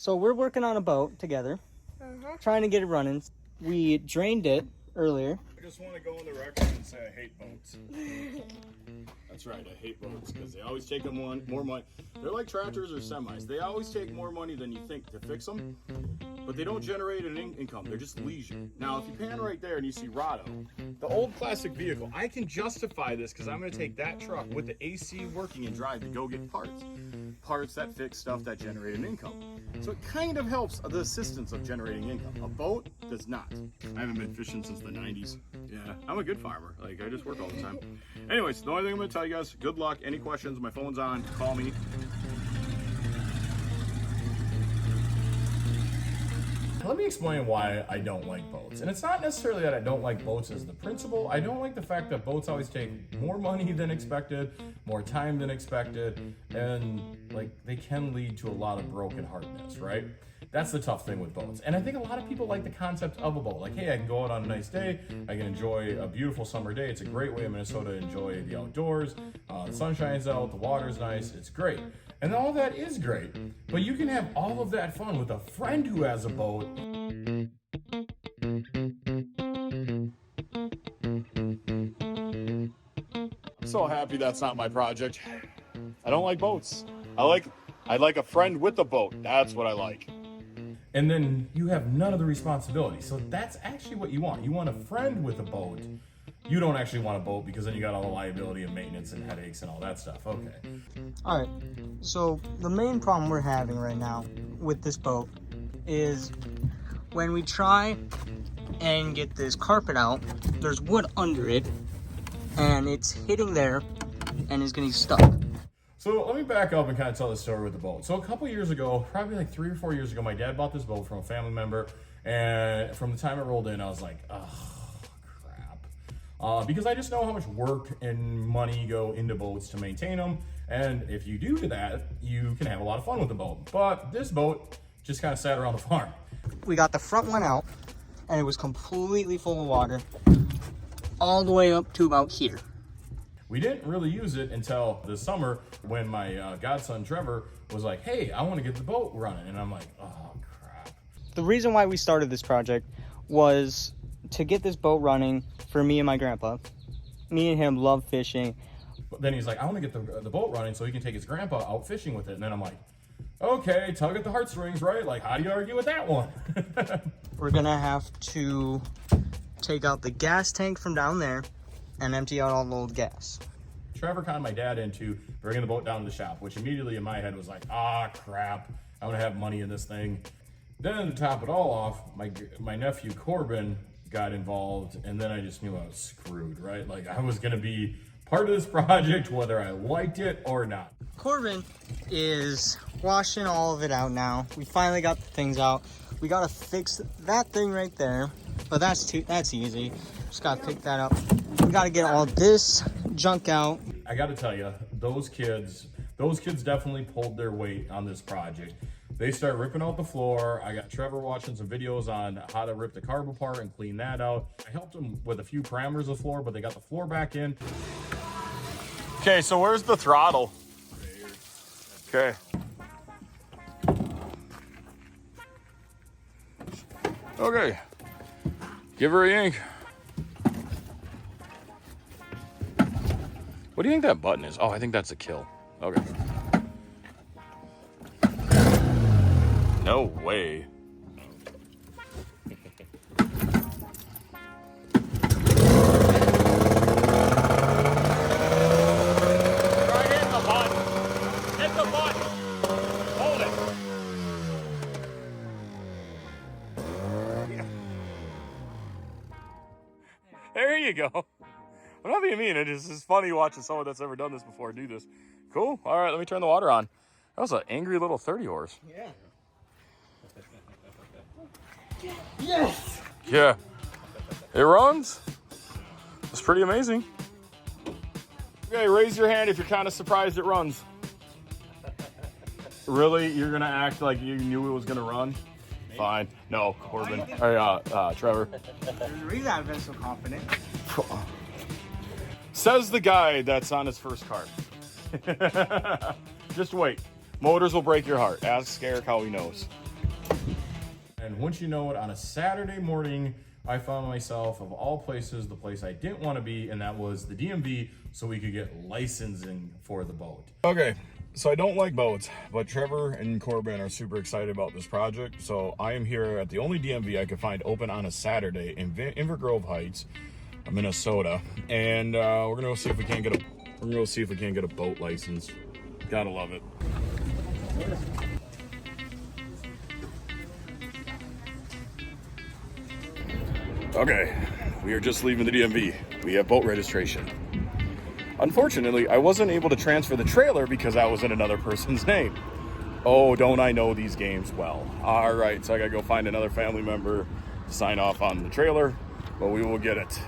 So we're working on a boat together, trying to get it running. We drained it earlier. I just want to go on the record and say I hate boats. That's right, I hate boats because they always take them more money. They're like tractors or semis. They always take more money than you think to fix them, but they don't generate an income. They're just leisure. Now, if you pan right there and you see Rado, the old classic vehicle, I can justify this because I'm going to take that truck with the AC working and drive to go get parts that fix stuff that generate an income. So it kind of helps the assistance of generating income. A boat does not. I haven't been fishing since the 90s. Yeah, I'm a good farmer. Like, I just work all the time. Anyways, the only thing I'm going to tell you guys, good luck. Any questions, my phone's on. Call me. Let me explain why I don't like boats. And it's not necessarily that I don't like boats as the principle. I don't like the fact that boats always take more money than expected, more time than expected, and like they can lead to a lot of brokenheartedness, right? That's the tough thing with boats. And I think a lot of people like the concept of a boat. Like, hey, I can go out on a nice day. I can enjoy a beautiful summer day. It's a great way in Minnesota to enjoy the outdoors. The sun shines out, the water's nice, it's great. And all that is great. But you can have all of that fun with a friend who has a boat. I'm so happy that's not my project. I don't like boats. I like a friend with a boat. That's what I like. And then you have none of the responsibility. So that's actually what you want. You want a friend with a boat. You don't actually want a boat because then you got all the liability and maintenance and headaches and all that stuff. Okay. All right, so the main problem we're having right now with this boat is when we try and get this carpet out, there's wood under it and it's hitting there and is getting stuck. So let me back up and kind of tell the story with the boat. So a couple years ago, probably like 3 or 4 years ago, my dad bought this boat from a family member, and from the time it rolled in, I was like, oh, crap. Because I just know how much work and money go into boats to maintain them, and if you do that, you can have a lot of fun with the boat. But this boat just kind of sat around the farm. We got the front one out, and it was completely full of water, all the way up to about here. We didn't really use it until this summer when my godson Trevor was like, hey, I want to get the boat running. And I'm like, oh, crap. The reason why we started this project was to get this boat running for me and my grandpa. Me and him love fishing. But then he's like, I want to get the boat running so he can take his grandpa out fishing with it. And then I'm like, okay, tug at the heartstrings, right? Like, how do you argue with that one? We're going to have to take out the gas tank from down there and empty out all the old gas. Trevor conned my dad into bringing the boat down to the shop, which immediately in my head was like, ah, crap, I'm gonna have money in this thing. Then to top it all off, my nephew Corbin got involved, and then I just knew I was screwed, right? Like I was gonna be part of this project whether I liked it or not. Corbin is washing all of it out now. We finally got the things out. We gotta fix that thing right there, but that's easy. Just gotta pick that up. We gotta get all this junk out. I gotta tell you, those kids definitely pulled their weight on this project. They start ripping out the floor. I got Trevor watching some videos on how to rip the carb apart and clean that out. I helped them with a few parameters of the floor, but they got the floor back in. Okay, so where's the throttle? Okay. Okay. Give her a yank. What do you think that button is? Oh, I think that's a kill. Okay. No way. Try hitting the button. Hit the button. Hold it. There you go. I'm not being mean. It is just funny watching someone that's never done this before do this. Cool. All right, let me turn the water on. That was an angry little 30 horse. Yeah. Yes. Yeah. It runs. It's pretty amazing. Okay, raise your hand if you're kind of surprised it runs. Really? You're going to act like you knew it was going to run? Maybe. Fine. No, Corbin. Or, Trevor. There's a reason I've been so confident. Says the guy that's on his first car. Just wait. Motors will break your heart. Ask Eric how he knows. And once you know it, on a Saturday morning, I found myself, of all places, the place I didn't want to be, and that was the DMV, so we could get licensing for the boat. Okay, so I don't like boats, but Trevor and Corbin are super excited about this project. So I am here at the only DMV I could find open on a Saturday in Inver Grove Heights, Minnesota, and we're gonna go see if we can't get a boat license. Gotta love it. Okay, we are just leaving the DMV. We have boat registration. Unfortunately, I wasn't able to transfer the trailer because that was in another person's name. Oh, don't I know these games well. All right, so I gotta go find another family member to sign off on the trailer, but we will get it,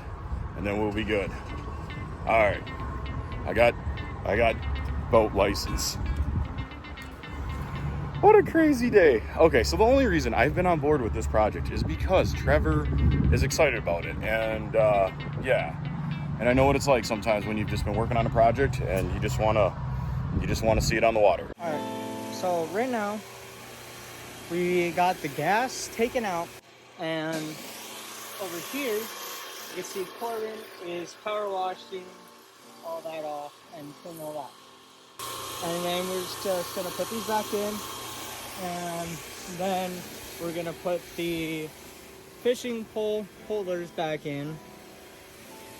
and then we'll be good. All right, I got boat license. What a crazy day. Okay, so the only reason I've been on board with this project is because Trevor is excited about it. And yeah, and I know what it's like sometimes when you've just been working on a project and you just wanna see it on the water. All right, so right now we got the gas taken out, and over here you can see Corbin is power washing all that off and cleaning all that. And then we're just gonna put these back in, and then we're gonna put the fishing pole holders back in,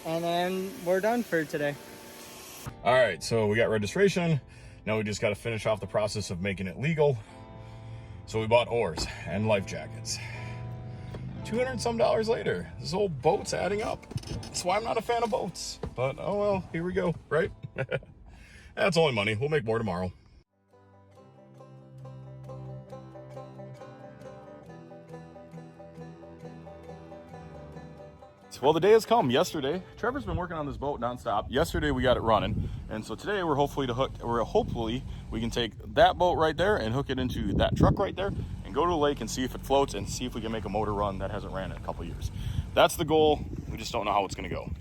and then we're done for today. All right, so we got registration. Now we just got to finish off the process of making it legal. So we bought oars and life jackets. $200 and some later, this old boat's adding up. That's why I'm not a fan of boats, but oh well, here we go, right? That's only money. We'll make more tomorrow. Well, the day has come. Yesterday, Trevor's been working on this boat nonstop. Yesterday we got it running, and so today we're hopefully we can take that boat right there and hook it into that truck right there and go to the lake and see if it floats and see if we can make a motor run that hasn't ran in a couple years. That's the goal. We just don't know how it's gonna go.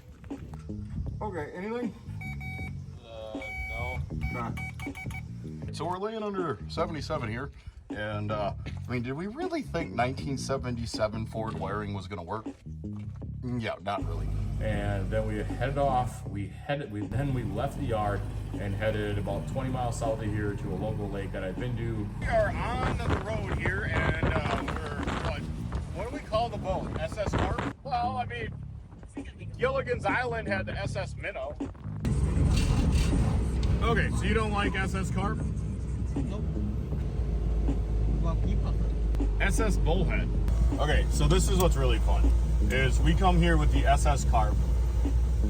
Okay, anything? No. Okay. So we're laying under 77 here, and I mean, did we really think 1977 Ford wiring was gonna work? Yeah, not really. And then we headed off. Then we left the yard and headed about 20 miles south of here to a local lake that I've been to. We are on the road here, and what do we call the boat? SS Carp? Well, I mean, Gilligan's Island had the SS Minnow. Okay, so you don't like SS Carp? Nope. Well, you prefer. SS Bullhead. Okay, so this is what's really fun. Is we come here with the SS Carp,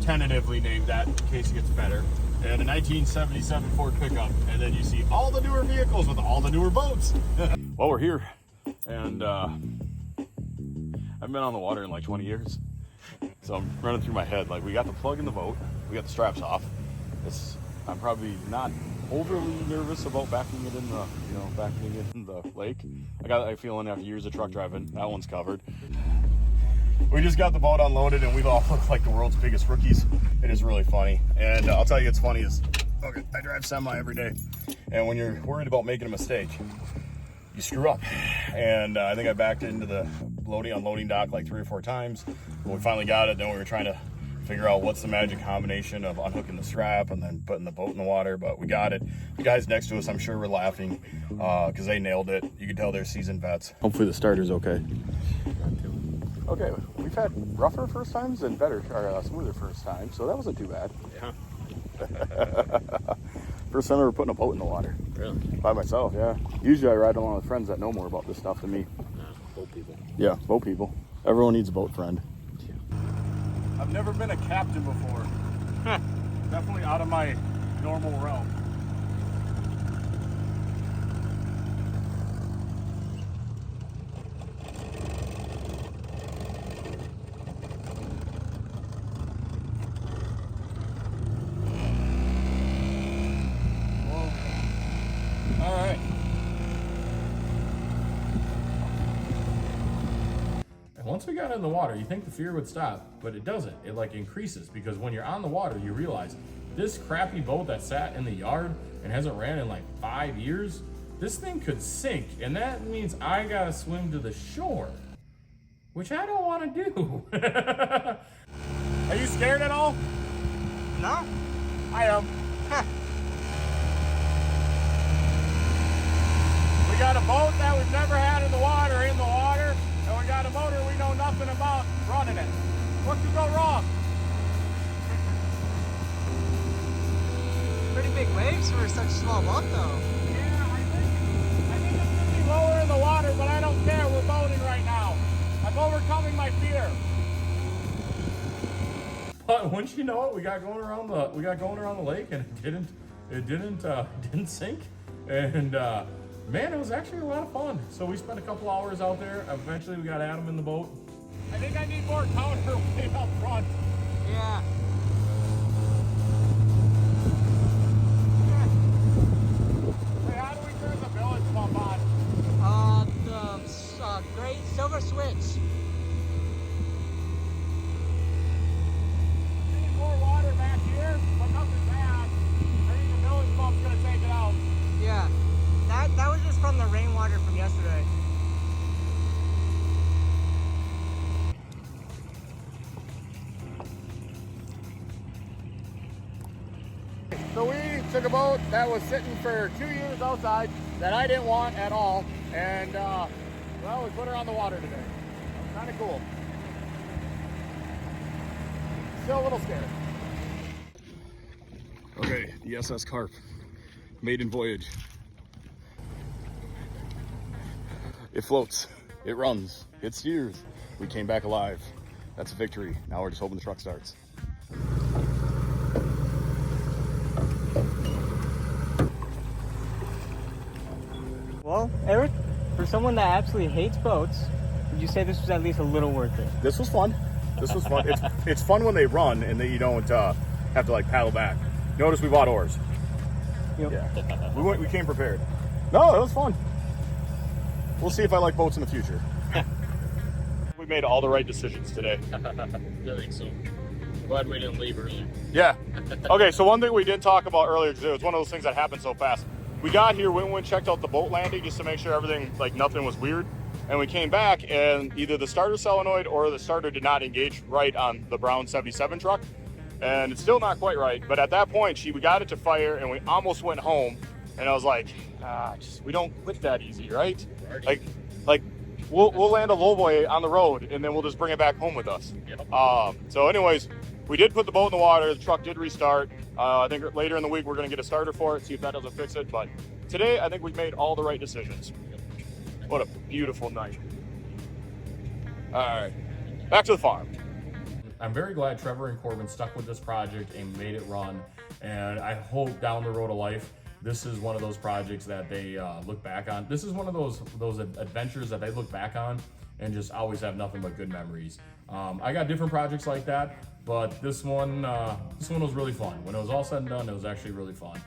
tentatively named that in case it gets better, and a 1977 Ford pickup, and then you see all the newer vehicles with all the newer boats. Well, we're here, and I've been on the water in like 20 years, so I'm running through my head, like we got the plug in the boat, we got the straps off. I'm probably not overly nervous about backing it in the lake. I got a feeling after years of truck driving, that one's covered. We just got the boat unloaded and we've all looked like the world's biggest rookies. It is really funny. And I'll tell you what's funny is, okay, I drive semi every day. And when you're worried about making a mistake, you screw up. And I think I backed into the unloading dock like 3 or 4 times. When we finally got it, then we were trying to figure out what's the magic combination of unhooking the strap and then putting the boat in the water, but we got it. The guys next to us, I'm sure, were laughing because they nailed it. You can tell they're seasoned vets. Hopefully the starter's okay. Okay, we've had rougher first times and smoother first times, so that wasn't too bad. Yeah. First time ever putting a boat in the water. Really? By myself, yeah. Usually I ride along with friends that know more about this stuff than me. Boat people. Yeah, boat people. Everyone needs a boat friend. Yeah. I've never been a captain before. Definitely out of my normal realm. Once we got in the water, you think the fear would stop, but it doesn't. It like increases because when you're on the water, you realize this crappy boat that sat in the yard and hasn't ran in like 5 years this thing could sink, and that means I gotta swim to the shore, which I don't want to do. Are you scared at all? No? I am. We got a boat that we've never had in the water, and we got a motor we know nothing about running it. What could go wrong? Pretty big waves for such a small boat, though. Yeah, I think it's gonna be lower in the water, but I don't care. We're boating right now. I'm overcoming my fear. But once you know it, we got going around the lake, and it didn't sink, and man, it was actually a lot of fun. So we spent a couple hours out there. Eventually, we got Adam in the boat. I think I need more counterweight up front. Yeah. Hey, how do we turn the village pump on? The great silver switch. Need more water back here, but nothing bad. I think the village pump's gonna take it out. Yeah. That was just from the rainwater from yesterday. So we took a boat that was sitting for 2 years outside that I didn't want at all, and well, we put her on the water today. Kind of cool. Still a little scared. Okay, the SS Carp, Maiden voyage. It floats, it runs, it steers. We came back alive. That's a victory. Now we're just hoping the truck starts. Well, Eric, for someone that absolutely hates boats, would you say this was at least a little worth it? This was fun. This was fun. It's fun when they run and that you don't have to like paddle back. Notice we bought oars. Yep. Yeah, we came prepared. No, it was fun. We'll see if I like boats in the future. We made all the right decisions today. I think so. Glad we didn't leave early. Yeah. Okay, so one thing we did talk about earlier, because it was one of those things that happened so fast. We got here, went and checked out the boat landing just to make sure everything, like nothing was weird. And we came back and either the starter solenoid or the starter did not engage right on the brown 77 truck. And it's still not quite right. But at that point, we got it to fire and we almost went home. And I was like, we don't quit that easy, right? Like we'll land a lowboy on the road and then we'll just bring it back home with us. Yep. So anyways, we did put the boat in the water. The truck did restart. I think later in the week we're going to get a starter for it, see if that doesn't fix it. But today, I think we've made all the right decisions. What a beautiful night. All right, back to the farm. I'm very glad Trevor and Corbin stuck with this project and made it run. And I hope down the road of life, this is one of those projects that they look back on. This is one of those adventures that they look back on and just always have nothing but good memories. I got different projects like that, but this one was really fun. When it was all said and done, it was actually really fun.